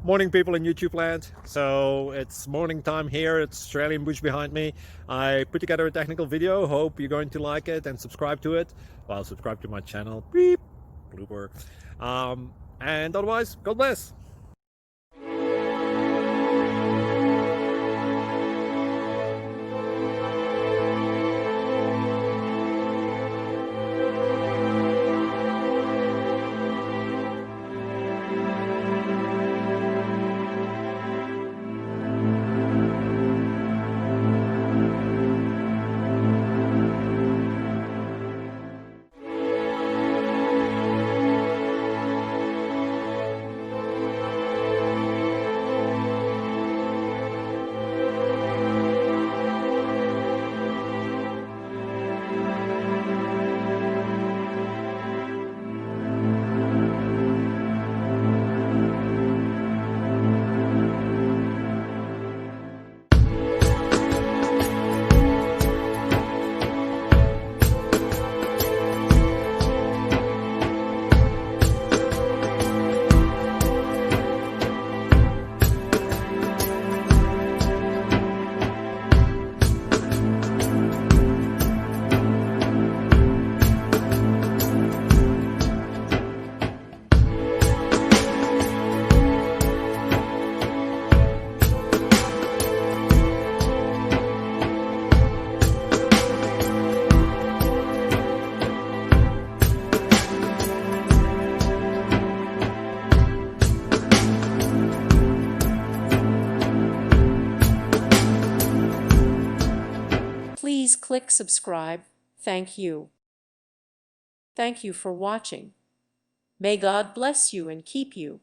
Morning, people in YouTube land. So it's morning time here. It's Australian bush behind me. I put together a technical video. Hope you're going to like it and subscribe to it. Well, subscribe to my channel. Beep, blooper. And otherwise, God bless. Please click subscribe. Thank you. Thank you for watching. May God bless you and keep you.